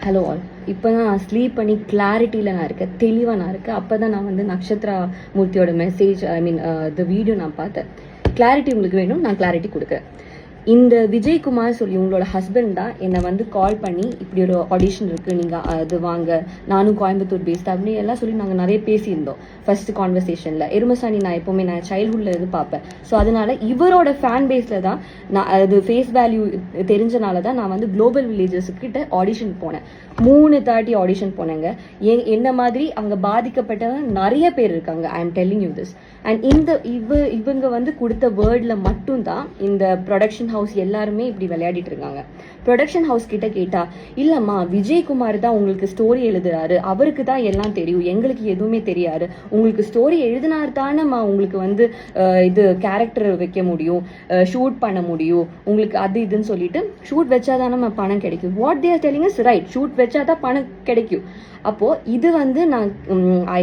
Hello all. இப்போ தான் நான் ஸ்லீப் பண்ணி கிளாரிட்டியில் நான் இருக்கேன், தெளிவாக நான் இருக்கேன். அப்போ தான் நான் வந்து நக்ஷத்ரா மூர்த்தியோட மெசேஜ், த வீடியோ நான் பார்த்தேன். கிளாரிட்டி உங்களுக்கு வேணும், நான் கிளாரிட்டி கொடுக்குறேன். இந்த விஜயகுமார் சொல்லி உங்களோட ஹஸ்பண்ட் தான் என்னை வந்து கால் பண்ணி இப்படி ஒரு ஆடிஷன் இருக்குது, நீங்கள் அது வாங்க, நானும் கோயம்புத்தூர் பேஸ்ட் அப்படின்னு எல்லாம் சொல்லி நாங்கள் நிறைய பேசியிருந்தோம் ஃபர்ஸ்ட் கான்வர்சேஷனில். எருமசாணி நான் எப்போவுமே நான் சைல்ட்ஹுட்டில் இது பார்ப்பேன். ஸோ அதனால இவரோட ஃபேன் பேஸில் தான் நான் அது ஃபேஸ் வேல்யூ தெரிஞ்சனால தான் நான் வந்து குளோபல் வில்லேஜஸ்கிட்ட ஆடிஷன் போனேன். 3:30 ஆடிஷன் போனேங்க. என்ன மாதிரி அங்கே பாதிக்கப்பட்டவங்க நிறைய பேர் இருக்காங்க. I am telling you this. And இவங்க வந்து கொடுத்த வேர்டில் மட்டும்தான் இந்த ப்ரொடக்ஷன் ஹவுஸ் எல்லாருமே இப்படி விளையாடிட்டு இருக்காங்க. ப்ரொடக்ஷன் ஹவுஸ் கிட்ட கேட்டா, இல்லம்மா விஜயகுமார் தான் உங்களுக்கு ஸ்டோரி எழுதுறாரு, அவருக்கு தான் எல்லாம் தெரியும், எங்களுக்கு எதுவுமே தெரியாது, உங்களுக்கு ஸ்டோரி எழுதினார் தானேம்மா உங்களுக்கு வந்து இது கேரக்டர் வைக்க முடியும், ஷூட் பண்ண முடியும், உங்களுக்கு அது இதுன்னு சொல்லிட்டு ஷூட் வச்சாதானே பணம் கிடைக்கும். What they are telling is right, shoot வச்சாதான் பணம் கிடைக்கும். அப்போ இது வந்து நான் I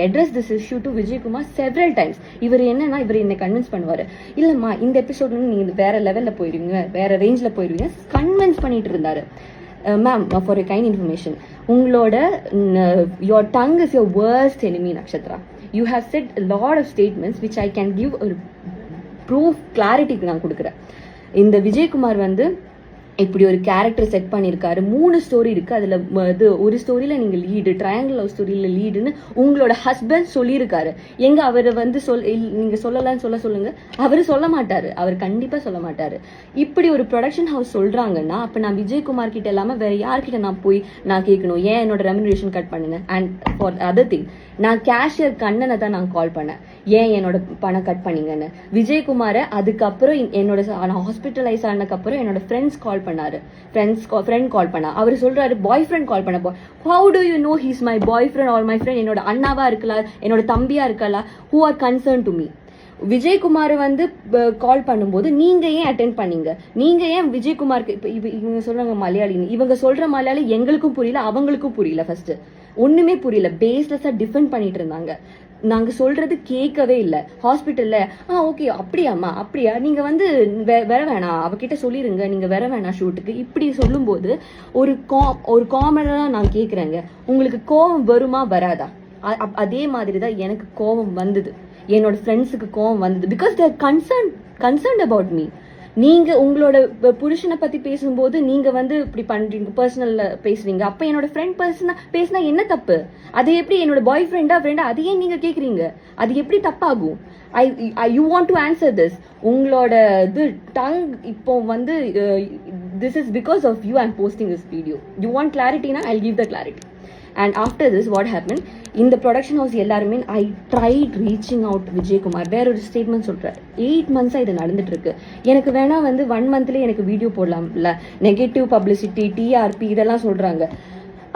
address this issue to Vijayakumar several times. இவர் என்னன்னா இவர் என்னை கன்வின்ஸ் பண்ணுவார், இல்லைம்மா இந்த எபிசோட்ல நீங்கள் வேற லெவலில் போயிடுவீங்க, வேற ரேஞ்சில் போயிடுவீங்க, கன்வின்ஸ் பண்ணிட்டு இருந்தாரு. Ma'am, for a kind information, உங்களோட your tongue is your worst enemy Nakshatra. You have said lot of statements which I can give ஒரு ப்ரூஃப், கிளாரிட்டிக்கு நான் கொடுக்குறேன். இந்த விஜயகுமார் வந்து இப்படி ஒரு கேரக்டர் செட் பண்ணியிருக்காரு. 3 ஸ்டோரி இருக்கு, அதுல இது ஒரு ஸ்டோரியில நீங்க லீடு, ட்ரையாங்கிள் லவ் ஸ்டோரியில லீடுன்னு உங்களோட ஹஸ்பண்ட் சொல்லியிருக்காரு. எங்க அவரை வந்து நீங்க சொல்லலாம்னு சொல்லுங்க, அவரு சொல்ல மாட்டாரு, அவர் கண்டிப்பா சொல்ல மாட்டாரு. இப்படி ஒரு ப்ரொடக்ஷன் ஹவுஸ் சொல்றாங்கன்னா அப்ப நான் விஜயகுமார் கிட்ட இல்லாம வேற யார்கிட்ட நான் போய் நான் கேட்கணும், ஏன் என்னோட ரெமினரேஷன் கட் பண்ணுங்க. அண்ட் ஃபார் அதர் திங், நான் கேஷியர் கண்ணனை தான் நான் கால் பண்ணேன், ஏன் என்னோட பணம் கட் பண்ணீங்கன்னு. விஜயகுமாரை அதுக்கப்புறம் என்னோட ஹாஸ்பிட்டலைஸ் ஆனதுக்கப்புறம் என்னோட ஃப்ரெண்ட்ஸ் கால் பண்ணாரு, ஃப்ரெண்ட் கால் பண்ணா. அவர் சொல்றாரு பாய் ஃப்ரெண்ட் கால் பண்ண. How to you know he's my boy friend R my friend? என்னோட அண்ணாவா இருக்கலாம், என்னோட தம்பியா இருக்கலாம், who are concern to me. Vijayakumar வந்து கால் பண்ணும்போது நீங்க ஏன் அட்டென்ட் பண்ணீங்க, நீங்க ஏன் விஜயகுமாருக்கு இவங்க சொல்றாங்க மலையாளி, இவங்க சொல்ற மலையாளி எங்களுக்கும் புரியல, அவங்களுக்கும் புரியல, ஃபர்ஸ்ட் ஒண்ணுமே புரியல, பேஸ்லெஸ்ஸா டிஃபெண்ட் பண்ணிட்டு இருந்தாங்க. நாங்க சொல்றது கேட்கவே இல்லை. ஹாஸ்பிட்டல்ல ஓகே அப்படியாம்மா, அப்படியா, நீங்க வந்து வர வேணாம், அவகிட்ட சொல்லிருங்க, நீங்க வர வேணாம் ஷூட்டுக்கு, இப்படி சொல்லும் போது ஒரு காமெடா நான் கேக்குறேங்க, உங்களுக்கு கோபம் வருமா வராதா? அதே மாதிரிதான் எனக்கு கோபம் வந்தது, என்னோட ஃப்ரெண்ட்ஸுக்கு கோபம் வந்தது. Because they're concerned about me. நீங்க உங்களோட புருஷனை பத்தி பேசும்போது நீங்க வந்து இப்படி பண்றீங்க, பர்சனல்ல பேசுறீங்க. அப்ப என்னோட ஃப்ரெண்ட் பேசினா என்ன தப்பு? அது எப்படி என்னோட பாய் ஃப்ரெண்டா அதையே நீங்க கேக்குறீங்க, அது எப்படி தப்பாகும்? You want to answer this. உங்களோட இது டங் இப்போ வந்து this is because of you I am posting this video. You want கிளாரிட்டினா I will give the clarity. And after this what happen, இந்த ப்ரொடக்ஷன் ஹவுஸ் எல்லாருமே I tried reaching out Vijayakumar. வேற ஒரு statement சொல்றாரு, 8 months இது நடந்துட்டு இருக்கு, எனக்கு வேணா வந்து 1 monthலேயே எனக்கு வீடியோ போடலாம்ல, நெகட்டிவ் பப்ளிசிட்டி, டிஆர்பி இதெல்லாம் சொல்றாங்க.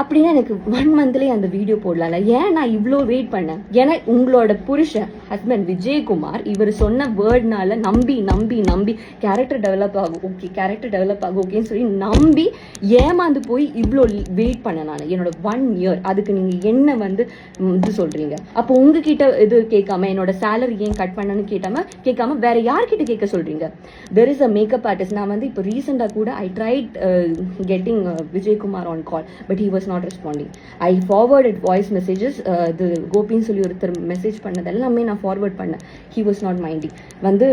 அப்படின்னா எனக்கு 1 monthலேயே அந்த வீடியோ போடலாம்ல, ஏன் நான் இவ்வளோ வெயிட் பண்ணேன்? ஏன்னா உங்களோட புருஷன் ஹஸ்பண்ட் விஜயகுமார் இவர் சொன்ன வேர்ட்னால நம்பி நம்பி நம்பி கேரக்டர் டெவலப் ஆகும், ஓகே கேரக்டர் டெவலப் ஆகும் ஓகேன்னு சொல்லி நம்பி ஏமாந்து போய் இவ்வளோ வெயிட் பண்ண நான் என்னோட 1 year. அதுக்கு நீங்க என்ன வந்து இது சொல்றீங்க? அப்போ உங்ககிட்ட இது கேட்காம என்னோட சேலரி ஏன் கட் பண்ணனு கேட்காம வேற யார்கிட்ட கேட்க சொல்றீங்க? There is a makeup artist. நான் வந்து இப்போ ரீசெண்டாக கூட I tried getting Vijayakumar on call, but he was not responding. I forwarded voice messages, the கோபின்னு சொல்லி ஒருத்தர் மெசேஜ் பண்ணது எல்லாமே நான் ஃபார்வர்ட் பண்ணேன். he was not minding. வந்து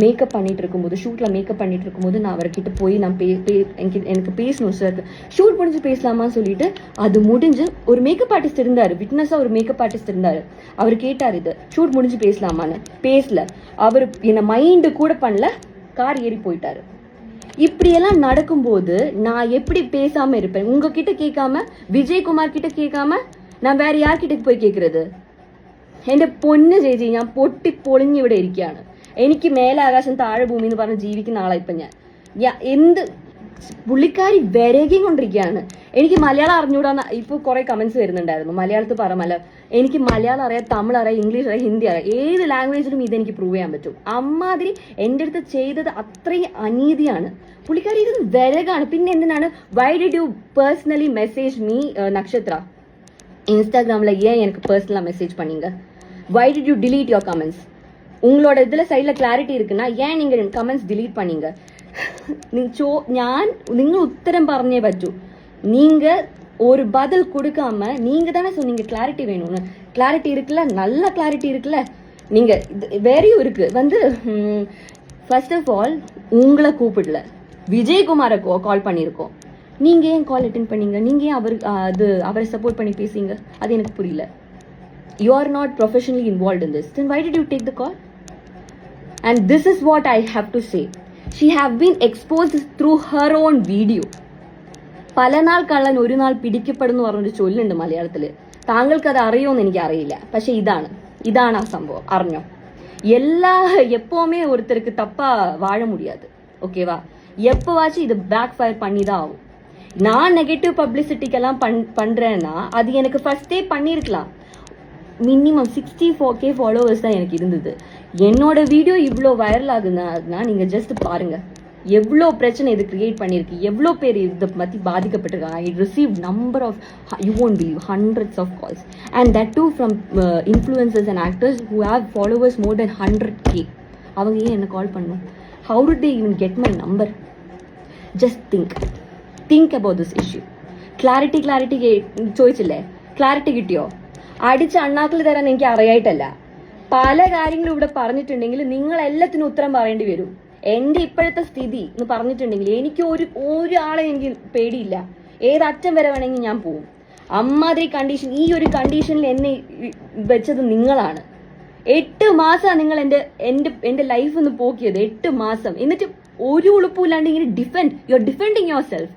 மேக்கப் பண்ணிட்டு இருக்கும்போது, ஷூட்ல மேக்கப் பண்ணிட்டு இருக்கும்போது நான் அவர்கிட்ட போய் நான் எனக்கு பேசணும் சார், ஷூட் முடிஞ்சு பேசலாமான்னு சொல்லிட்டு, அது முடிஞ்சு ஒரு மேக்கப் ஆர்டிஸ்ட் இருந்தாரு, விட்னஸா ஒரு மேக்கப் ஆர்டிஸ்ட் இருந்தாரு, அவர் கேட்டார் இது ஷூட் முடிஞ்சு பேசலாமான்னு. பேசல, அவர் என்ன மைண்டு கூட பண்ணல, கார் ஏறி போயிட்டாரு. இப்படியெல்லாம் நடக்கும்போது நான் எப்படி பேசாம இருப்பேன்? உங்ககிட்ட கேட்காம, விஜயகுமார் கிட்ட கேட்காம நான் வேற யார்கிட்ட പോയി കേൾക്കുന്നത്? എന്റെ പൊന്ന് ചേച്ചി, ഞാൻ പൊട്ടിപ്പൊളിഞ്ഞ് ഇവിടെ ഇരിക്കുകയാണ്. എനിക്ക് മേലെ ആകാശം താഴെ ഭൂമി എന്ന് പറഞ്ഞ് ജീവിക്കുന്ന ആളാ ഇപ്പൊ ഞാൻ. എന്ത് പുള്ളിക്കാരി വിരകിയും കൊണ്ടിരിക്കുകയാണ്. എനിക്ക് മലയാളം അറിഞ്ഞൂടാന്ന് ഇപ്പൊ കുറെ കമന്റ്സ് വരുന്നുണ്ടായിരുന്നു. മലയാളത്തിൽ പറ എനിക്ക് മലയാളം അറിയാം, തമിഴ് അറിയാം, ഇംഗ്ലീഷ് അറിയാം, ഹിന്ദി അറിയാം, ഏത് ലാംഗ്വേജിലും ഇതെനിക്ക് പ്രൂവ് ചെയ്യാൻ പറ്റും. അമ്മാതിരി എൻ്റെ അടുത്ത് ചെയ്തത് അത്രയും അനീതിയാണ്. പുള്ളിക്കാരി ഇത് വിരകാണ്. പിന്നെ എന്തിനാണ് why did you personally message me Nakshatra? இன்ஸ்டாகிராமில் ஏன் எனக்கு பர்சனலாக மெசேஜ் பண்ணீங்க? Why did you delete your comments? உங்களோட இதில் சைடில் கிளாரிட்டி இருக்குன்னா ஏன் நீங்கள் கமெண்ட்ஸ் டிலீட் பண்ணீங்க? നിങ്ങൾ ഉത്തരം പറഞ്ഞേ പറ്റൂ. നിങ്ങൾ ஒரு பதில் கொடுக்காம நீங்க தானே சொன்னீங்க கிளாரிட்டி வேணும்னு. கிளாரிட்டி இருக்குல்ல, நல்ல கிளாரிட்டி இருக்குல்ல. நீங்க வேறையும் இருக்கு வந்து ஃபர்ஸ்ட் ஆஃப் ஆல் உங்களை கூப்பிடல, விஜயகுமாரை கால் பண்ணியிருக்கோம். நீங்க ஏன் கால் அட்டென்ட் பண்ணீங்க? நீங்க ஏன் அவரை சப்போர்ட் பண்ணி பேசுங்க? அது எனக்கு புரியல. You are not professionally involved in this. Then why did you take the call? And this is what I have to say. She have been exposed through her own video. പല നാൾ കള്ളൻ ഒരു നാൾ പിടിക്കപ്പെടുന്നു പറഞ്ഞൊരു ചൊല്ലുണ്ട് മലയാളത്തിൽ. താങ്കൾക്ക് അത് അറിയുമെന്ന് എനിക്ക് അറിയില്ല. പക്ഷെ ഇതാണ് ആ സംഭവം. അറിഞ്ഞോ? எப்பவுமே ஒருத்தருக்கு தப்பா வாழ முடியாது. ஓகேவா? எப்பவாச்சும் இது பேக் ஃபயர் பண்ணி தான் ஆகும். நான் நெகட்டிவ் பப்ளிசிட்டிக்கெல்லாம் பண்றேன்னா அது எனக்கு ஃபர்ஸ்டே பண்ணியிருக்கலாம். மினிமம் 64K ஃபாலோவர்ஸ் தான் எனக்கு இருந்தது. என்னோட வீடியோ இவ்வளோ வைரல் ஆகுதுன்னா நீங்க ஜஸ்ட் பாருங்க எவ்வளோ பிரச்சனை இது கிரியேட் பண்ணியிருக்கு, எவ்வளோ பேர் இதை பற்றி பாதிக்கப்பட்டிருக்காங்க. I receive number of, you won't believe, hundreds of calls, and that too from influencers and actors who have followers more than 100K. அவங்க ஏன் என்ன கால் பண்ணும்? How did they even get my number? Just think about this issue. Clarity ചോദിച്ചില്ലേ? Clarity കിട്ടിയോ? അടിച്ച് അണ്ണാക്കിൽ തരാൻ എനിക്ക് അറിയായിട്ടല്ല. പല കാര്യങ്ങളും ഇവിടെ പറഞ്ഞിട്ടുണ്ടെങ്കിൽ നിങ്ങൾ എല്ലാത്തിനും ഉത്തരം പറയേണ്ടി വരും. എന്റെ ഇപ്പോഴത്തെ സ്ഥിതി എന്ന് പറഞ്ഞിട്ടുണ്ടെങ്കിൽ എനിക്ക് ഒരാളെ എനിക്ക് പേടിയില്ല. ഏതറ്റം വരെ വേണമെങ്കിൽ ഞാൻ പോവും. അമ്മാതിരി കണ്ടീഷൻ, ഈ ഒരു കണ്ടീഷനിൽ എന്നെ വെച്ചത് നിങ്ങളാണ്. 8 മാസമാണ് നിങ്ങൾ എന്റെ ലൈഫ് ഒന്ന് പോക്കിയത്. 8 മാസം. എന്നിട്ട് ഒരു ഉളുപ്പില്ലാണ്ട് ഇങ്ങനെ you are defending your self.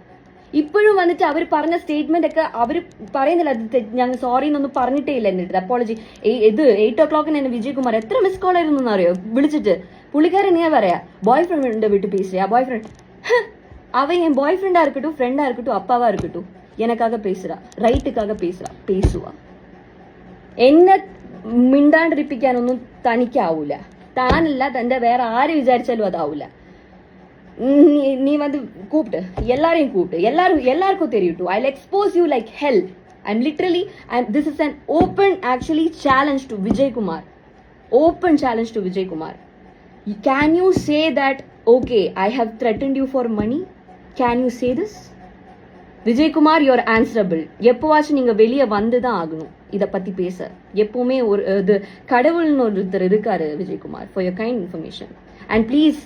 ഇപ്പോഴും വന്നിട്ട് അവർ പറഞ്ഞ സ്റ്റേറ്റ്മെന്റ് ഒക്കെ അവർ പറയുന്നില്ല, ഞങ്ങൾ സോറി എന്നൊന്നും പറഞ്ഞിട്ടേ ഇല്ല. എന്നിട്ട് അപ്പോളജി 8 o'clock എന്നെ വിജയകുമാർ എത്ര മിസ് കോൾ ആയിരുന്നു എന്നറിയോ വിളിച്ചിട്ട്. പുള്ളിക്കാരൻ ഞാൻ പറയാ பாய் ஃப்ரெண்ட் விட்டு பேசுறியா? பாய் ஃப்ரெண்ட் அவன் என் பாய் ஃப்ரெண்டா இருக்கட்டும், ஃப்ரெண்டா இருக்கட்டும், அப்பாவா இருக்கட்டும், எனக்காக பேசுறா, ரைட்டுக்காக പേസുവാ. എന്നെ മിണ്ടാണ്ടിരിപ്പിക്കാനൊന്നും തനിക്കാവൂല. താനല്ല, തന്റെ വേറെ ആര് വിചാരിച്ചാലും അതാവൂല. நீ வந்து கூப்பிட்டு எல்லாரையும் எல்லாருக்கும் தெரியும். I'll expose you like hell. I'm literally, and this is an open actually challenge to Vijay Kumar. Open challenge to Vijay Kumar. Can you say that, okay, I have threatened you for money? Can you say this? Vijay Kumar, you're answerable. எப்போவாச்சும் நீங்க வெளியே வந்துதான் ஆகணும் இதை பத்தி பேச. எப்பவுமே ஒரு கடவுள்னு ஒருத்தர் இருக்காரு Vijay Kumar. For your kind information. And please